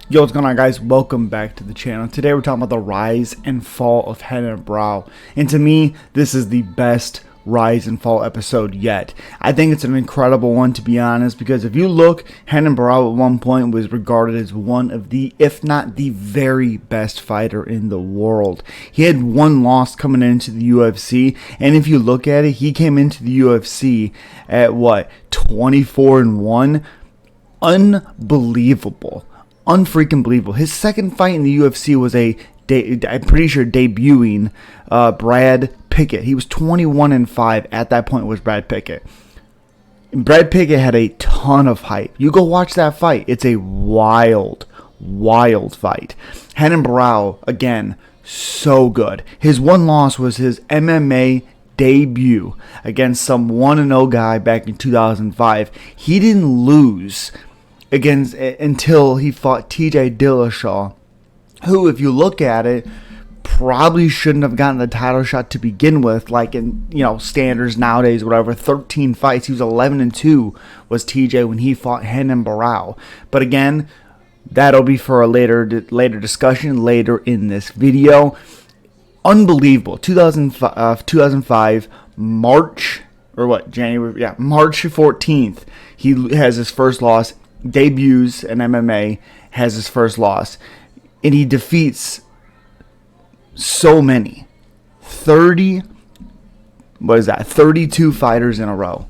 Yo, what's going on, guys? Welcome back to the channel. Today we're talking about the rise and fall of Renan Barao. And to me, this is the best rise and fall episode yet. I think it's an incredible one, to be honest, because if you look, Renan Barao at one point was regarded as one of the, if not the very best fighter in the world. He had one loss coming into the UFC, and if you look at it, he came into the UFC at what, 24-1? Unbelievable. Unfreaking believable. His second fight in the UFC was I'm pretty sure debuting Brad Pickett. He was 21-5 at that point. Was Brad Pickett. And Brad Pickett had a ton of hype. You go watch that fight. It's a wild fight. Renan Barao, again, so good. His one loss was his MMA debut against some 1-0 guy back in 2005. He didn't lose until he fought TJ Dillashaw, who, if you look at it, probably shouldn't have gotten the title shot to begin with, like in standards nowadays, whatever. 13 fights, he was 11-2 was TJ when he fought Renan Barao. But again, that'll be for a later discussion later in this video. Unbelievable. 2005 March 14th, he has his first loss. Debuts in MMA, has his first loss, and he defeats so many 32 fighters in a row.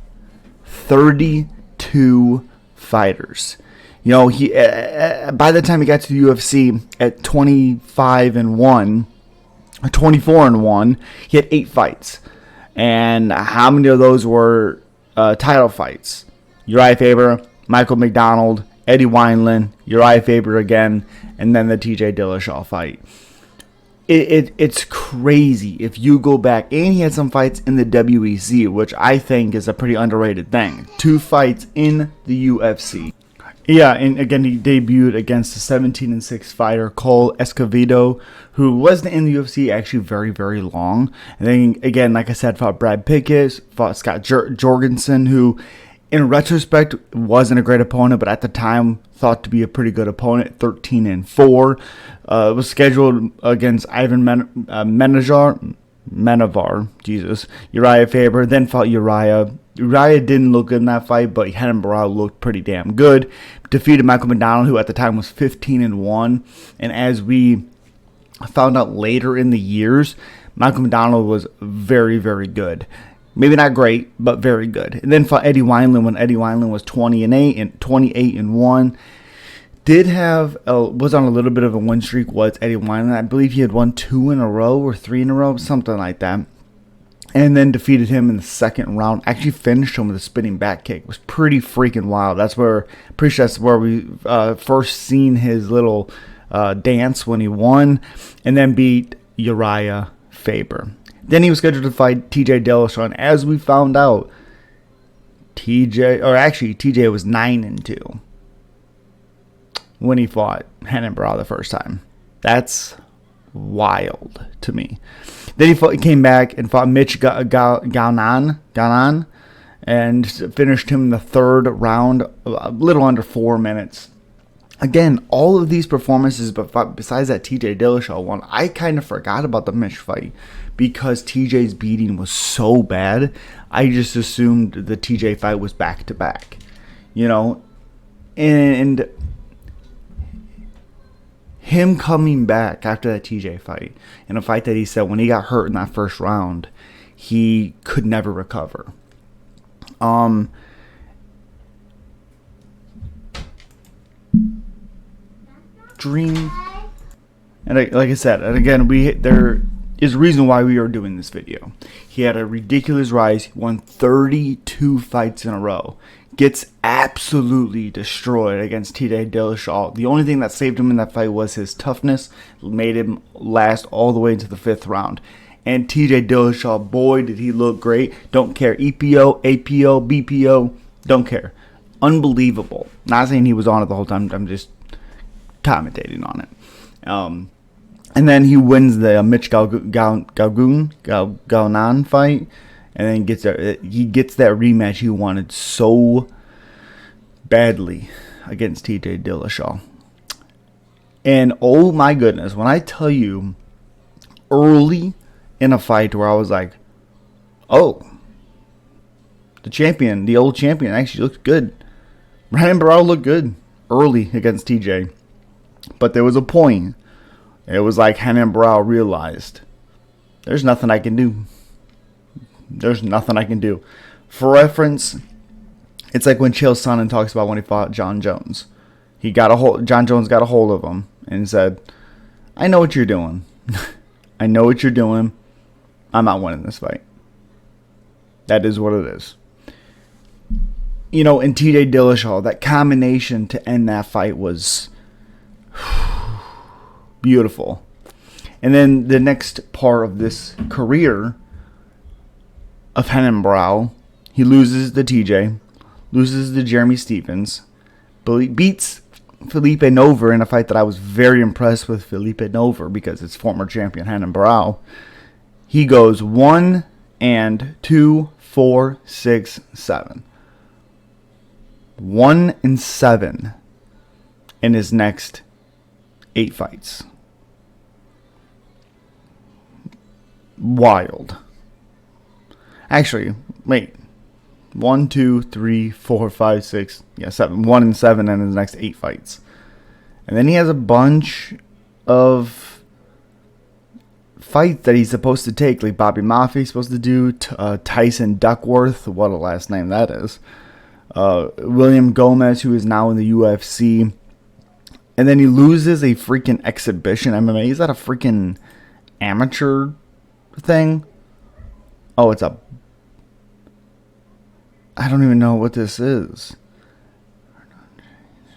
32 fighters. He by the time he got to the UFC at 24-1, he had 8 fights. And how many of those were title fights? Uriah Faber, Michael McDonald, Eddie Wineland, Uriah Faber again, and then the TJ Dillashaw fight. It's crazy if you go back. And he had some fights in the WEC, which I think is a pretty underrated thing. 2 fights in the UFC. Yeah, and again, he debuted against the 17-6 fighter Cole Escovedo, who wasn't in the UFC actually very, very long. And then, again, like I said, fought Brad Pickett, fought Scott Jorgensen, who in retrospect wasn't a great opponent, but at the time thought to be a pretty good opponent. 13-4. It was scheduled against Ivan Menavar, Uriah Faber, then fought Uriah. Uriah didn't look good in that fight, but Renan Barao looked pretty damn good. Defeated Michael McDonald, who at the time was 15-1. And as we found out later in the years, Michael McDonald was very, very good. Maybe not great, but very good. And then fought Eddie Wineland when Eddie Wineland was 20-8 and 28-1. Was on a little bit of a win streak, was Eddie Wineland. I believe he had won 2 in a row or 3 in a row, something like that. And then defeated him in the second round. Actually finished him with a spinning back kick. It was pretty freaking wild. That's where we first seen his little dance when he won. And then beat Uriah Faber. Then he was scheduled to fight TJ Dillashaw, and as we found out, TJ was 9-2 when he fought Renan Barao the first time. That's wild to me. Then he came back and fought Mitch Gaunan, and finished him in the third round, a little under 4 minutes. Again, all of these performances, but besides that TJ Dillashaw one, I kind of forgot about the Mitch fight because TJ's beating was so bad. I just assumed the TJ fight was back to back, and him coming back after that TJ fight, in a fight that he said when he got hurt in that first round, he could never recover. Dream, and like I said, and again, there is a reason why we are doing this video. He had a ridiculous rise. He won 32 fights in a row. Gets absolutely destroyed against TJ Dillashaw. The only thing that saved him in that fight was his toughness. Made him last all the way into the 5th round. And TJ Dillashaw, boy, did he look great. Don't care. EPO, APO, BPO, don't care. Unbelievable. Not saying he was on it the whole time. I'm just commentating on it. And then he wins the Mitch Gaunan fight, and then he gets that rematch he wanted so badly against TJ Dillashaw. And oh my goodness, when I tell you early in a fight where I was like, oh, the old champion actually looked good. Renan Barao looked good early against TJ. But there was a point. It was like Renan Barao realized, there's nothing I can do. There's nothing I can do. For reference, it's like when Chael Sonnen talks about when he fought John Jones. John Jones got a hold of him and said, I know what you're doing. I know what you're doing. I'm not winning this fight. That is what it is. You know, in TJ Dillashaw, that combination to end that fight was beautiful. And then the next part of this career of Renan Barao, he loses to TJ, loses to Jeremy Stephens, beats Felipe Nover in a fight that I was very impressed with Felipe Nover because it's former champion Renan Barao. He goes 1 and 2, 4, 6, 7. 1 and 7 in his next 8 fights. Wild. Actually, wait. 1, 2, 3, 4, 5, 6, 7. 1 and 7 in his next 8 fights. And then he has a bunch of fights that he's supposed to take, like Bobby Maffei's supposed to do, Tyson Duckworth, what a last name that is. William Gomez, who is now in the UFC. And then he loses a freaking exhibition MMA. Is that a freaking amateur thing? Oh, I don't even know what this is.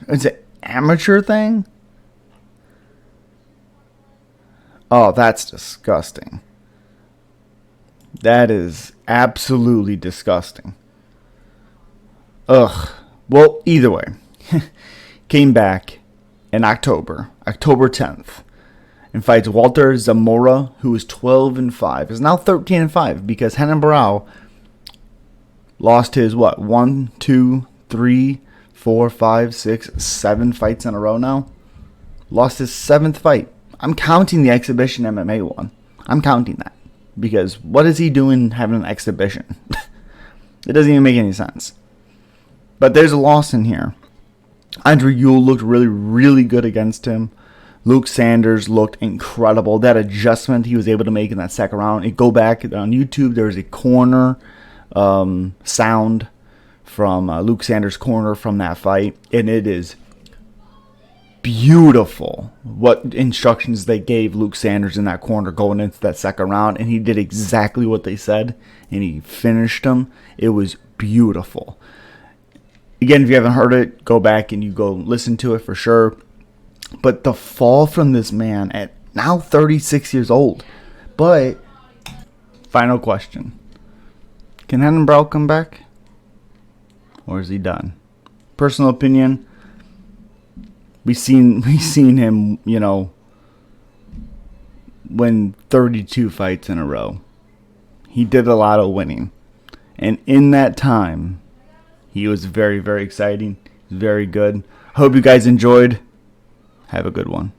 It's an amateur thing? Oh, that's disgusting. That is absolutely disgusting. Ugh. Well, either way. Came back in October 10th. And fights Walter Zamora, who is 12-5. Is now 13-5 because Renan Barao lost his, 1, 2, 3, 4, 5, 6, 7 fights in a row now? Lost his 7th fight. I'm counting the exhibition MMA one. I'm counting that. Because what is he doing having an exhibition? It doesn't even make any sense. But there's a loss in here. Andre Ewell looked really, really good against him. Luke Sanders looked incredible. That adjustment he was able to make in that second round. You go back on YouTube, there's a corner sound from Luke Sanders' corner from that fight. And it is beautiful what instructions they gave Luke Sanders in that corner going into that second round. And he did exactly what they said. And he finished him. It was beautiful. Again, if you haven't heard it, go back and you go listen to it for sure. But the fall from this man at now 36 years old. But, final question. Can Renan Barao come back? Or is he done? Personal opinion, we've seen him, win 32 fights in a row. He did a lot of winning. And in that time, he was very, very exciting. Very good. Hope you guys enjoyed. Have a good one.